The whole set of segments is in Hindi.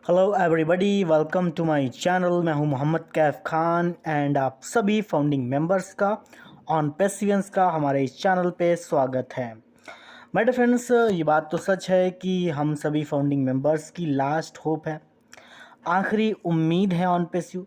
Hello everybody, welcome to my channel. मैं हूं मोहम्मद कैफ खान एंड आप सभी फाउंडिंग मेंबर्स का ऑन पेसिवेंस का हमारे इस चैनल पे स्वागत है। माय डियर फ्रेंड्स, ये बात तो सच है कि हम सभी फाउंडिंग मेंबर्स की लास्ट होप है, आखिरी उम्मीद है ऑन पेसिव,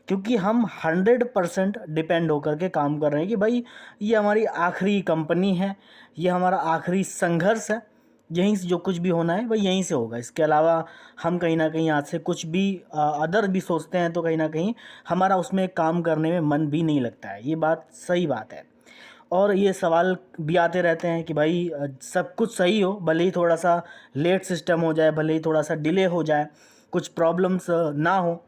क्योंकि हम 100% डिपेंड होकर के काम कर रहे हैं कि भाई ये हमारी आखिरी कंपनी है, ये हमारा आखिरी संघर्ष है। यहीं से जो कुछ भी होना है वही यहीं से होगा। इसके अलावा हम कहीं ना कहीं आज से कुछ भी अदर भी सोचते हैं तो कहीं ना कहीं हमारा उसमें काम करने में मन भी नहीं लगता है। ये बात सही बात है। और ये सवाल भी आते रहते हैं कि भाई सब कुछ सही हो, भले ही थोड़ा सा लेट सिस्टम हो जाए, भले ही थोड़ा सा डिले हो जाए, कुछ प्रॉब्लम्स ना हो,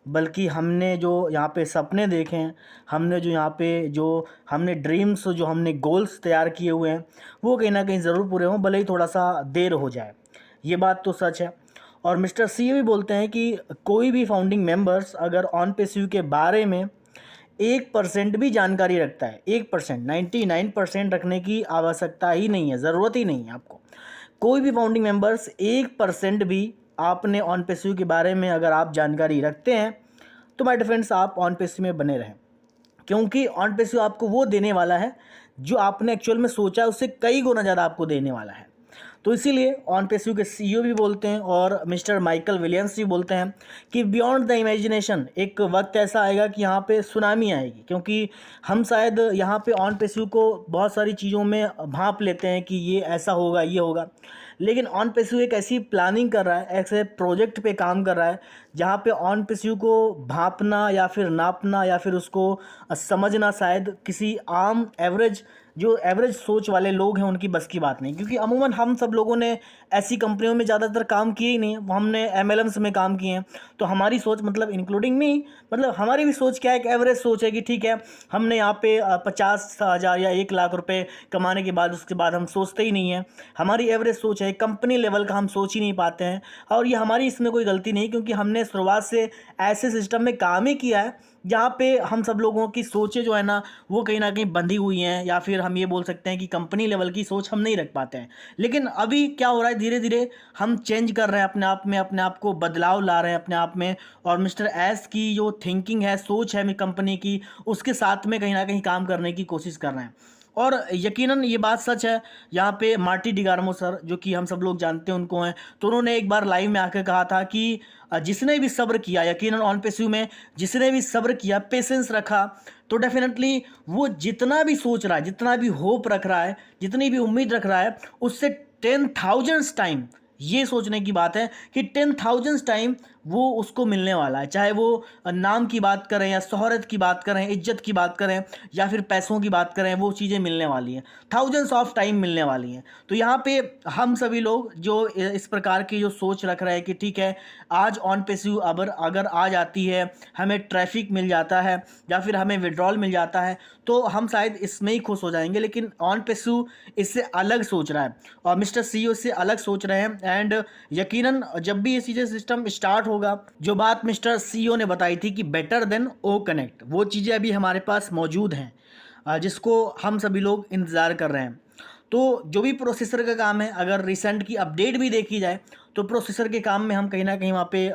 बल्कि हमने जो यहाँ पे सपने देखे हैं, हमने जो यहाँ पे जो हमने ड्रीम्स, जो हमने गोल्स तैयार किए हुए हैं, वो कहीं ना कहीं ज़रूर पूरे हों, भले ही थोड़ा सा देर हो जाए। ये बात तो सच है। और मिस्टर सी भी बोलते हैं कि कोई भी फाउंडिंग मेंबर्स अगर ऑन पेसिव के बारे में 1% भी जानकारी रखता है, 1%, 99% रखने की आवश्यकता ही नहीं है, ज़रूरत ही नहीं है आपको। कोई भी फाउंडिंग मेंबर्स 1% भी आपने ऑन पेसिव के बारे में अगर आप जानकारी रखते हैं तो माय डिफरेंस आप ऑन पेसिव में बने रहें, क्योंकि ऑन पेसिव आपको वो देने वाला है जो आपने एक्चुअल में सोचा है, उससे कई गुना ज़्यादा आपको देने वाला है। तो इसीलिए ऑन पेसिव के सीईओ भी बोलते हैं और मिस्टर माइकल विलियम्स भी बोलते हैं कि बियॉन्ड द इमेजिनेशन एक वक्त ऐसा आएगा कि यहाँ पे सुनामी आएगी, क्योंकि हम शायद यहाँ पे ऑन पेसिव को बहुत सारी चीज़ों में भांप लेते हैं कि ये ऐसा होगा, ये होगा, लेकिन ऑन पेसिव एक ऐसी प्लानिंग कर रहा है, ऐसे प्रोजेक्ट पे काम कर रहा है जहाँ पे ऑन पेसिव को भांपना या फिर नापना या फिर उसको समझना शायद किसी आम जो एवरेज सोच वाले लोग हैं उनकी बस की बात नहीं। क्योंकि अमूमन हम सब लोगों ने ऐसी कंपनियों में ज़्यादातर काम किए ही नहीं, हमने एमएलएम्स में काम किए हैं। तो हमारी सोच, मतलब इंक्लूडिंग मी, मतलब हमारी भी सोच क्या है, एक एवरेज सोच है कि ठीक है, हमने यहाँ पे 50,000 या 1 लाख रुपए कमाने के बाद उसके बाद हम सोचते ही नहीं हैं। हमारी एवरेज सोच है, कंपनी लेवल का हम सोच ही नहीं पाते हैं। और ये हमारी इसमें कोई गलती नहीं, क्योंकि हमने शुरुआत से ऐसे सिस्टम में काम ही किया है जहाँ पे हम सब लोगों की सोचें जो है ना वो कहीं ना कहीं बंधी हुई हैं, या फिर हम ये बोल सकते हैं कि कंपनी लेवल की सोच हम नहीं रख पाते हैं। लेकिन अभी क्या हो रहा है, धीरे धीरे हम चेंज कर रहे हैं अपने आप में, अपने आप को बदलाव ला रहे हैं अपने आप में। और मिस्टर एस की जो थिंकिंग है, सोच है कंपनी की, उसके साथ में कहीं ना कहीं काम करने की कोशिश कर रहे हैं। और यकीनन ये बात सच है। यहाँ पे मार्टी डिगार्मो सर, जो कि हम सब लोग जानते हैं उनको हैं, तो उन्होंने एक बार लाइव में आकर कहा था कि जिसने भी सब्र किया, यकीनन ऑन पेसिव में जिसने भी सब्र किया, पेशेंस रखा, तो डेफिनेटली वो जितना भी सोच रहा है, जितना भी होप रख रहा है, जितनी भी उम्मीद रख रहा है, उससे 10,000 टाइम ये सोचने की बात है कि 10,000 टाइम वो उसको मिलने वाला है। चाहे वो नाम की बात करें या शोहरत की बात करें, इज्जत की बात करें या फिर पैसों की बात करें, वो चीज़ें मिलने वाली हैं, थाउजेंड्स ऑफ टाइम मिलने वाली हैं। तो यहाँ पे हम सभी लोग जो इस प्रकार की जो सोच रख रहे हैं कि ठीक है, आज ऑन पेसिव अगर आ जाती है, हमें ट्रैफिक मिल जाता है या फिर हमें विड्रॉल मिल जाता है, तो हम शायद इसमें ही खुश हो जाएंगे। लेकिन ऑन पेसिव इससे अलग सोच रहा है और मिस्टर सीईओ इससे अलग सोच रहे हैं। एंड यकीनन जब भी ये चीज़ें सिस्टम स्टार्ट होगा, जो बात मिस्टर सीईओ ने बताई थी कि बेटर देन ओ कनेक्ट, वो चीज़ें अभी हमारे पास मौजूद हैं, जिसको हम सभी लोग इंतज़ार कर रहे हैं। तो जो भी प्रोसेसर का काम है, अगर रिसेंट की अपडेट भी देखी जाए तो प्रोसेसर के काम में हम कहीं ना कहीं वहाँ पे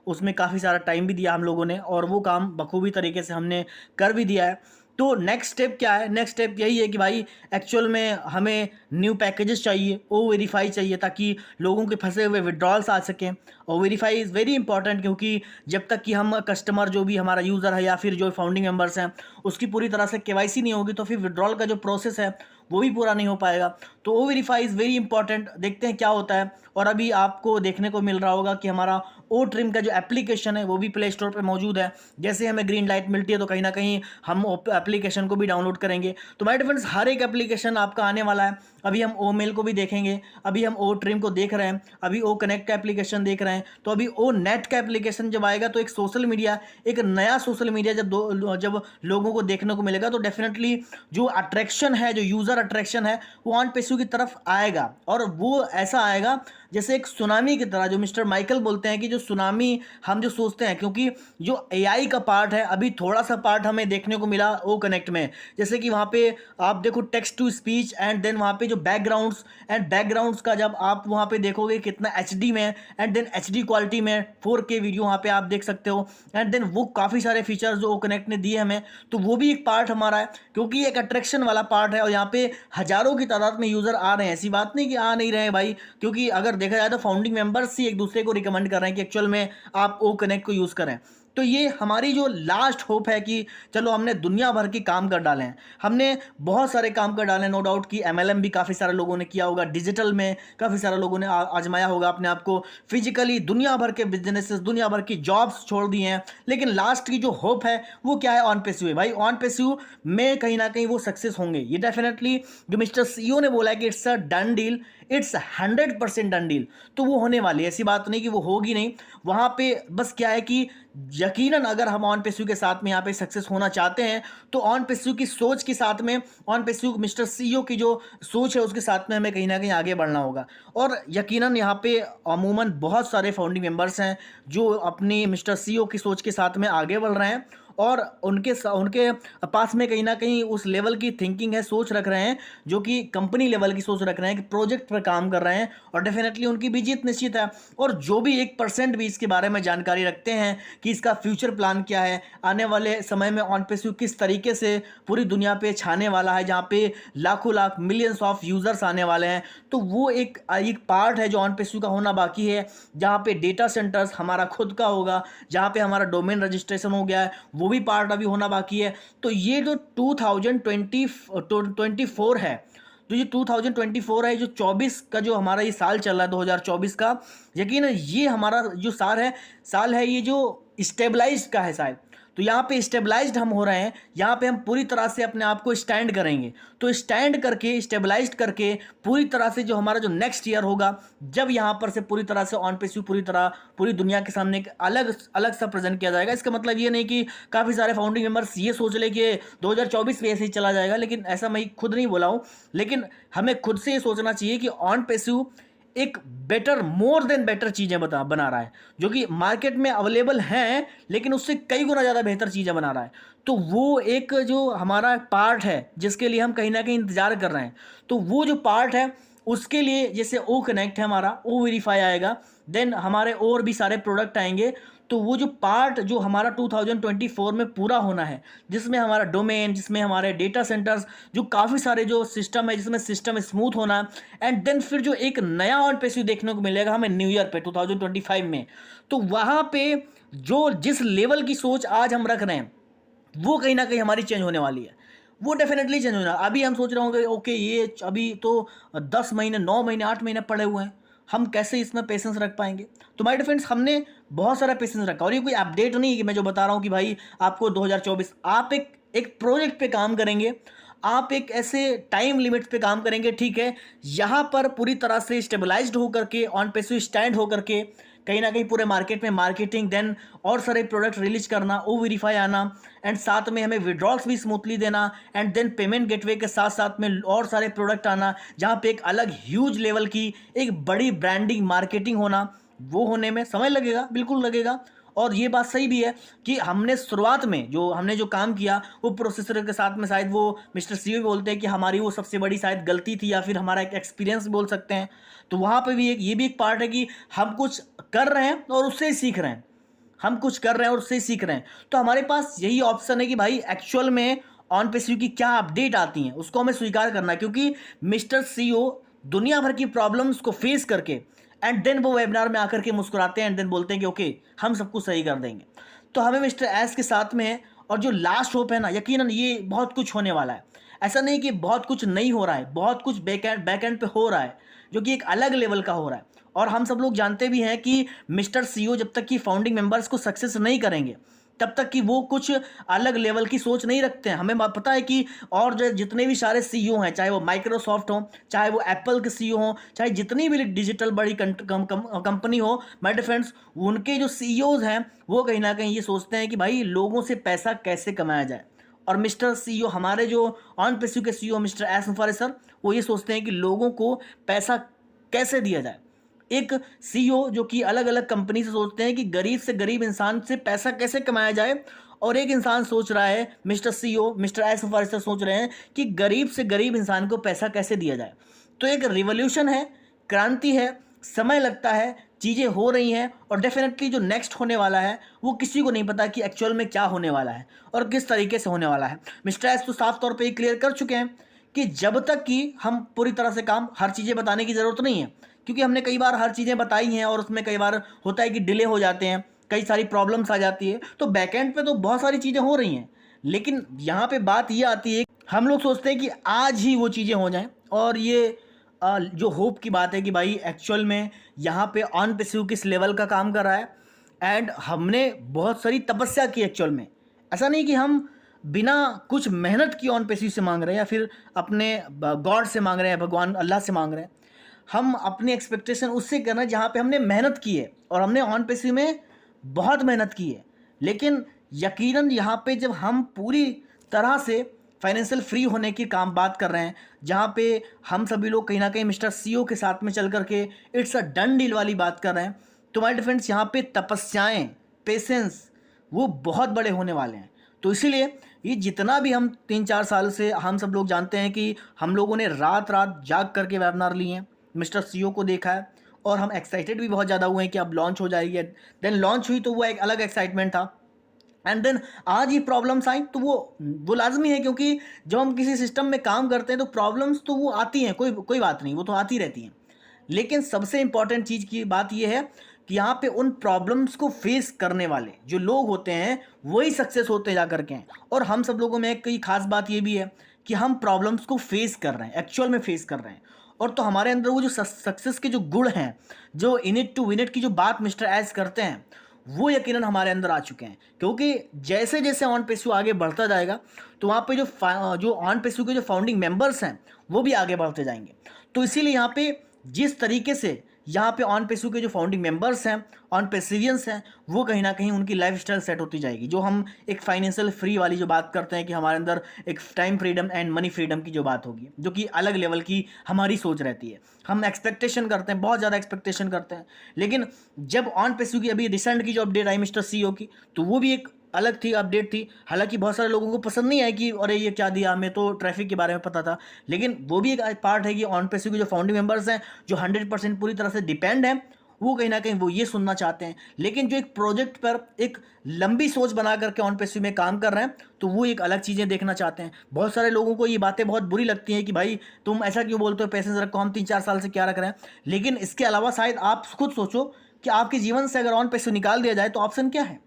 उसमें काफ़ी सारा टाइम भी दिया हम लोगों ने, और वो काम बखूबी तरीके से हमने कर भी दिया है। तो नेक्स्ट स्टेप क्या है? नेक्स्ट स्टेप यही है कि भाई एक्चुअल में हमें न्यू पैकेजेस चाहिए, ओ वेरीफाई चाहिए, ताकि लोगों के फंसे हुए विड्रॉल्स आ सकें। और वेरीफाई इज़ वेरी इंपॉर्टेंट, क्योंकि जब तक कि हम कस्टमर, जो भी हमारा यूज़र है या फिर जो फाउंडिंग मेंबर्स हैं, उसकी पूरी तरह से केवाईसी नहीं होगी तो फिर विड्रॉल का जो प्रोसेस है वो भी पूरा नहीं हो पाएगा। तो ओ वेरीफाई इज़ वेरी इंपॉर्टेंट। देखते हैं क्या होता है। और अभी आपको देखने को मिल रहा होगा कि हमारा ओ ट्रिम का जो एप्लीकेशन है वो भी प्ले स्टोर पे मौजूद है। जैसे हमें ग्रीन लाइट मिलती है तो कहीं ना कहीं हम एप्लीकेशन को भी डाउनलोड करेंगे। तो माय डियर फ्रेंड्स, हर एक एप्लीकेशन आपका आने वाला है। अभी हम ओ मेल को भी देखेंगे, अभी हम ओ ट्रिम को देख रहे हैं, अभी ओ कनेक्ट का एप्लीकेशन देख रहे हैं, तो अभी ओ नेट का एप्लीकेशन जब आएगा तो एक सोशल मीडिया, एक नया सोशल मीडिया जब लोगों को देखने को मिलेगा, तो डेफिनेटली जो अट्रैक्शन है, जो यूज़र अट्रैक्शन है, वो ऑन पेसिव की तरफ आएगा। और वो ऐसा आएगा जैसे एक सुनामी की तरह, जो मिस्टर माइकल बोलते हैं कि जो सुनामी हम जो सोचते हैं, क्योंकि जो एआई का पार्ट है अभी थोड़ा सा पार्ट हमें देखने को मिला ओ कनेक्ट में, जैसे कि वहाँ पे आप देखो text to speech, and then वहाँ पे जो बैकग्राउंड्स का जब आप वहाँ पे देखोगे कितना एचडी में, एंड देन एचडी क्वालिटी में 4K वीडियो वहाँ पे आप देख सकते हो, एंड देन वो काफ़ी सारे फीचर्स जो ओ कनेक्ट ने दिए हमें, तो वो भी एक पार्ट हमारा है, क्योंकि एक अट्रैक्शन वाला पार्ट है और यहाँ पे हजारों की तादाद में यूज़र आ रहे हैं। ऐसी बात नहीं कि आ नहीं रहे हैं भाई, क्योंकि अगर देखा जाए तो फाउंडिंग मेंबर्स ही एक दूसरे को रिकमेंड कर रहे हैं कि एक्चुअल में आप ओ कनेक्ट को यूज़ करें। तो ये हमारी जो लास्ट होप है कि चलो हमने दुनिया भर के काम कर डाले हैं, हमने बहुत सारे काम कर डाले हैं, नो डाउट कि एमएलएम भी काफ़ी सारे लोगों ने किया होगा, डिजिटल में काफ़ी सारे लोगों ने आजमाया होगा अपने आप को, फिजिकली दुनिया भर के बिजनेसेस, दुनिया भर की जॉब्स छोड़ दी हैं, लेकिन लास्ट की जो होप है वो क्या है, ऑन पेस्यू है भाई। ऑन पेस्यू में कहीं ना कहीं वो सक्सेस होंगे, ये डेफिनेटली जो मिस्टर सीईओ ने बोला है कि it's a done deal, it's 100% done deal, तो वो होने वाली है, ऐसी बात नहीं कि वो होगी नहीं। वहाँ पे बस क्या है कि यकीनन अगर हम ऑन पेस्यू के साथ में यहाँ पे सक्सेस होना चाहते हैं, तो ऑन पेस्यू की सोच के साथ में, ऑन पेस्यू मिस्टर सीईओ की जो सोच है उसके साथ में हमें कहीं ना कहीं आगे बढ़ना होगा। और यकीनन यहाँ पे अमूमन बहुत सारे फाउंडिंग मेंबर्स हैं जो अपनी मिस्टर सीईओ की सोच के साथ में आगे बढ़ रहे हैं, और उनके पास में कहीं ना कहीं उस लेवल की थिंकिंग है, सोच रख रहे हैं, जो कि कंपनी लेवल की सोच रख रहे हैं, कि प्रोजेक्ट पर काम कर रहे हैं, और डेफिनेटली उनकी भी जीत निश्चित है। और जो भी 1% भी इसके बारे में जानकारी रखते हैं कि इसका फ्यूचर प्लान क्या है, आने वाले समय में ऑन पेस्यू किस तरीके से पूरी दुनिया पे छाने वाला है, जहाँ पे लाखों लाख मिलियंस ऑफ यूज़र्स आने वाले हैं, तो वो एक पार्ट है जो ऑन पेस्यू का होना बाकी है, जहाँ पे डेटा सेंटर्स हमारा खुद का होगा, जहाँ पे हमारा डोमेन रजिस्ट्रेशन हो गया है, वो भी पार्ट अभी होना बाकी है। तो ये जो 2024 है, तो ये 2024 है, जो 24 का जो हमारा ये साल चल रहा है 2024 का, यकीन ये हमारा जो साल है ये जो स्टेबलाइज का है शायद। तो यहाँ पे स्टेबलाइज्ड हम हो रहे हैं, यहाँ पे हम पूरी तरह से अपने आप को स्टैंड करेंगे, तो स्टैंड करके स्टेबलाइज्ड करके पूरी तरह से जो हमारा जो नेक्स्ट ईयर होगा, जब यहाँ पर से पूरी तरह से ऑन पेस्यू पूरी दुनिया के सामने एक अलग अलग सा प्रेजेंट किया जाएगा। इसका मतलब ये नहीं कि काफ़ी सारे फाउंडिंग मेंबर्स ये सोच ले कि 2024 भी ऐसे ही चला जाएगा, लेकिन ऐसा मैं खुद नहीं बोला हूँ, लेकिन हमें खुद से ये सोचना चाहिए कि ऑन पेस्यू एक बेटर, मोर देन बेटर चीज़ें बना रहा है, जो कि मार्केट में अवेलेबल हैं, लेकिन उससे कई गुना ज़्यादा बेहतर चीज़ें बना रहा है। तो वो एक जो हमारा पार्ट है जिसके लिए हम कहीं ना कहीं इंतज़ार कर रहे हैं, तो वो जो पार्ट है उसके लिए जैसे ओ कनेक्ट है हमारा, ओ वेरीफाई आएगा, देन हमारे और भी सारे प्रोडक्ट आएंगे। तो वो जो पार्ट जो हमारा 2024 में पूरा होना है, जिसमें हमारा डोमेन, जिसमें हमारे डेटा सेंटर्स, जो काफ़ी सारे जो सिस्टम है, जिसमें सिस्टम स्मूथ होना, एंड देन फिर जो एक नया ऑन पेस्यू देखने को मिलेगा हमें न्यू ईयर पे 2025 में, तो वहाँ पे जो जिस लेवल की सोच आज हम रख रहे हैं वो कहीं ना कहीं हमारी चेंज होने वाली है, वो डेफिनेटली चेंज होना। अभी हम सोच रहे होंगे ओके ये अभी तो 10 महीने, 9 महीने, 8 महीने पड़े हुए हैं, हम कैसे इसमें पेशेंस रख पाएंगे। तो माय डियर फ्रेंड्स, हमने बहुत सारा पेशेंस रखा, और ये कोई अपडेट नहीं है कि मैं जो बता रहा हूँ कि भाई आपको 2024 आप एक प्रोजेक्ट पे काम करेंगे, आप एक ऐसे टाइम लिमिट पे काम करेंगे, ठीक है, यहाँ पर पूरी तरह से स्टेबलाइज्ड होकर के, ऑन पेस्यू स्टैंड होकर के, कहीं ना कहीं पूरे मार्केट में मार्केटिंग, देन और सारे प्रोडक्ट रिलीज करना, ओ वेरीफाई आना, एंड साथ में हमें विड्रॉल्स भी स्मूथली देना, एंड देन पेमेंट गेटवे के साथ साथ में और सारे प्रोडक्ट आना, जहाँ पे एक अलग ह्यूज लेवल की एक बड़ी ब्रांडिंग मार्केटिंग होना, वो होने में समय लगेगा, बिल्कुल लगेगा। और ये बात सही भी है कि हमने शुरुआत में हमने जो काम किया वो प्रोसेसर के साथ में, शायद वो मिस्टर सीईओ बोलते हैं कि हमारी वो सबसे बड़ी शायद गलती थी, या फिर हमारा एक एक्सपीरियंस बोल सकते हैं। तो वहाँ पे भी ये भी एक पार्ट है कि हम कुछ कर रहे हैं और उससे ही सीख रहे हैं, हम कुछ कर रहे हैं और उससे ही सीख रहे हैं। तो हमारे पास यही ऑप्शन है कि भाई एक्चुअल में ऑन पेस्यू की क्या अपडेट आती हैं उसको हमें स्वीकार करना है, क्योंकि मिस्टर सीईओ दुनिया भर की प्रॉब्लम्स को फेस करके एंड देन वो वेबिनार में आकर के मुस्कुराते हैं, एंड देन बोलते हैं कि ओके हम सब कुछ सही कर देंगे। तो हमें मिस्टर एस के साथ में है, और जो लास्ट होप है ना, यकीनन ये बहुत कुछ होने वाला है। ऐसा नहीं कि बहुत कुछ नहीं हो रहा है, बहुत कुछ बैक एंड पे हो रहा है, जो कि एक अलग लेवल का हो रहा है। और हम सब लोग जानते भी हैं कि मिस्टर सीईओ जब तक कि फाउंडिंग मेंबर्स को सक्सेस नहीं करेंगे, तब तक कि वो कुछ अलग लेवल की सोच नहीं रखते हैं। हमें पता है कि और जो जितने भी सारे सीईओ हैं, चाहे वो माइक्रोसॉफ्ट हो, चाहे वो एप्पल के सीईओ हो, चाहे जितनी भी डिजिटल बड़ी कंपनी हो, माय डियर फ्रेंड्स, उनके जो सीईओज हैं वो कहीं ना कहीं ये सोचते हैं कि भाई लोगों से पैसा कैसे कमाया जाए। और मिस्टर सीईओ, हमारे जो ऑन पेस्यू के सीईओ मिस्टर एस मुफारिस सर, वो ये सोचते हैं कि लोगों को पैसा कैसे दिया जाए, एक सीईओ जो कि अलग अलग कंपनी से सोचते हैं कि गरीब से गरीब इंसान से पैसा कैसे कमाया जाए, और एक इंसान सोच रहा है, mister CEO mister S Forrester सोच रहे हैं कि गरीब से गरीब इंसान को पैसा कैसे दिया जाए। तो एक रिवॉल्यूशन है, क्रांति है, समय लगता है, चीज़ें हो रही हैं, और डेफिनेटली जो नेक्स्ट होने वाला है वो किसी को नहीं पता कि एक्चुअल में क्या होने वाला है और किस तरीके से होने वाला है। मिस्टर एस तो साफ तौर पे क्लियर कर चुके हैं कि जब तक कि हम पूरी तरह से काम, हर चीज़ें बताने की ज़रूरत नहीं है, क्योंकि हमने कई बार हर चीज़ें बताई हैं और उसमें कई बार होता है कि डिले हो जाते हैं, कई सारी प्रॉब्लम्स आ जाती है। तो बैकएंड पे तो बहुत सारी चीज़ें हो रही हैं, लेकिन यहाँ पे बात ये आती है, हम लोग सोचते हैं कि आज ही वो चीज़ें हो जाएं, और ये जो होप की बात है कि भाई एक्चुअल में यहाँ पे ऑन पेसिव किस लेवल का काम कर रहा है, एंड हमने बहुत सारी तपस्या की एक्चुअल में। ऐसा नहीं कि हम बिना कुछ मेहनत की ऑन पेसिव से मांग रहे हैं या फिर अपने गॉड से मांग रहे हैं, भगवान अल्लाह से मांग रहे हैं। हम अपनी एक्सपेक्टेशन उससे कर रहे हैं जहाँ पे हमने मेहनत की है, और हमने ऑन पेसिव में बहुत मेहनत की है। लेकिन यकीनन यहाँ पे जब हम पूरी तरह से फाइनेंशियल फ्री होने की काम बात कर रहे हैं, जहाँ पे हम सभी लोग कहीं ना कहीं मिस्टर सीईओ के साथ में चल करके इट्स अ डन डील वाली बात कर रहे हैं, तो माय डियर फ्रेंड्स यहाँ पे तपस्याएं, पेशेंस वो बहुत बड़े होने वाले हैं। तो इसीलिए ये जितना भी हम 3-4 साल से हम सब लोग जानते हैं कि हम लोगों ने रात रात जाग करके वेबिनार लिए हैं, मिस्टर सीईओ को देखा है, और हम एक्साइटेड भी बहुत ज़्यादा हुए हैं कि अब लॉन्च हो जाएगी। देन लॉन्च हुई तो वो एक अलग एक्साइटमेंट था, एंड देन आज ही प्रॉब्लम्स आई, तो वो लाजमी है, क्योंकि जब हम किसी सिस्टम में काम करते हैं तो प्रॉब्लम्स तो वो आती हैं, कोई कोई बात नहीं, वो तो आती रहती हैं। लेकिन सबसे इंपॉर्टेंट चीज़ की बात ये है कि यहाँ पे उन प्रॉब्लम्स को फेस करने वाले जो लोग होते हैं वही सक्सेस होते जा करके हैं। और हम सब लोगों में एक कई खास बात ये भी है कि हम प्रॉब्लम्स को फेस कर रहे हैं, एक्चुअल में फेस कर रहे हैं, और तो हमारे अंदर वो जो सक्सेस के जो गुण हैं, जो in it to win it की जो बात मिस्टर एस करते हैं, वो यकीनन हमारे अंदर आ चुके हैं। क्योंकि जैसे जैसे ऑन पेसू आगे बढ़ता जाएगा तो वहाँ पे जो ऑन पेसू के जो फाउंडिंग मेंबर्स हैं वो भी आगे बढ़ते जाएंगे। तो इसीलिए यहाँ पे जिस तरीके से यहाँ पे ऑन पेसू के जो फाउंडिंग मेंबर्स हैं, ऑन पेसिवियंस हैं, वो कहीं ना कहीं उनकी लाइफ स्टाइल सेट होती जाएगी। जो हम एक फाइनेंशियल फ्री वाली जो बात करते हैं कि हमारे अंदर एक time freedom and money freedom की जो बात होगी, जो कि अलग लेवल की हमारी सोच रहती है। हम एक्सपेक्टेशन करते हैं, बहुत ज़्यादा एक्सपेक्टेशन करते हैं, लेकिन जब ऑन पेसू की अभी रिसेंट की जो अपडेट आई मिस्टर सीईओ की, तो वो भी एक अलग थी, अपडेट थी। हालांकि बहुत सारे लोगों को पसंद नहीं आई कि अरे ये क्या दिया, हमें तो ट्रैफिक के बारे में पता था, लेकिन वो भी एक पार्ट है कि ऑन पेसू के जो फाउंडिंग मेंबर्स हैं, जो 100% पूरी तरह से डिपेंड हैं, वो कहीं ना कहीं वो ये सुनना चाहते हैं। लेकिन जो एक प्रोजेक्ट पर एक लंबी सोच बना करके ऑन पेसू में काम कर रहे हैं, तो वो एक अलग चीज़ें देखना चाहते हैं। बहुत सारे लोगों को ये बातें बहुत बुरी लगती हैं कि भाई तुम ऐसा क्यों बोलते हो, पैसे रखो, हम 3-4 साल से क्या रख रहे हैं। लेकिन इसके अलावा शायद आप खुद सोचो कि आपके जीवन से अगर ऑन पेसू निकाल दिया जाए तो ऑप्शन क्या है?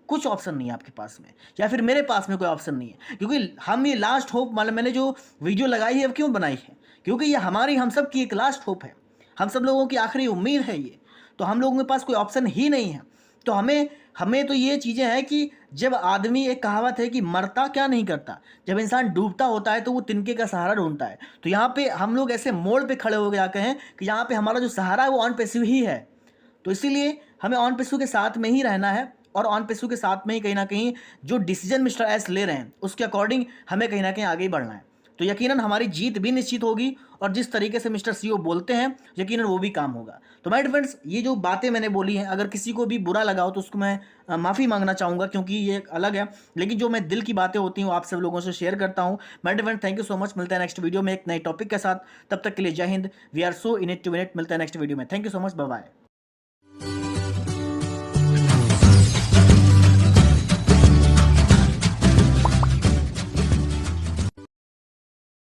कुछ ऑप्शन नहीं है आपके पास में, या फिर मेरे पास में कोई ऑप्शन नहीं है। क्योंकि हम ये लास्ट होप, मतलब मैंने जो वीडियो लगाई है अब क्यों बनाई है, क्योंकि ये हमारी, हम सब की एक लास्ट होप है, हम सब लोगों की आखिरी उम्मीद है ये। तो हम लोगों के पास कोई ऑप्शन ही नहीं है। तो हमें तो ये चीज़ें हैं कि जब आदमी, एक कहावत है कि मरता क्या नहीं करता, जब इंसान डूबता होता है तो वो तिनके का सहारा ढूंढता है। तो यहाँ पे हम लोग ऐसे मोड़ पे खड़े हो गए हैं कि यहाँ पे हमारा जो सहारा है वो ऑन पेसिव ही है। तो इसीलिए हमें ऑन पेसू के साथ में ही रहना है, और ऑन पेसू के साथ में ही कहीं ना कहीं जो डिसीजन मिस्टर एस ले रहे हैं उसके अकॉर्डिंग हमें कहीं ना कहीं आगे ही बढ़ना है। तो यकीनन हमारी जीत भी निश्चित होगी, और जिस तरीके से मिस्टर सीईओ बोलते हैं यकीनन वो भी काम होगा। तो माय फ्रेंड्स, ये जो बातें मैंने बोली हैं, अगर किसी को भी बुरा लगा हो तो उसको मैं माफ़ी मांगना चाहूँगा, क्योंकि ये अलग है। लेकिन जो मैं दिल की बातें होती हैं वो आप सब लोगों से शेयर करता हूँ। My friend, thank you so much. मिलते हैं नेक्स्ट वीडियो में एक नए टॉपिक के साथ। तब तक के लिए जय हिंद। We are so in it to win it. मिलते हैं नेक्स्ट वीडियो में। Thank you so much. Bye bye.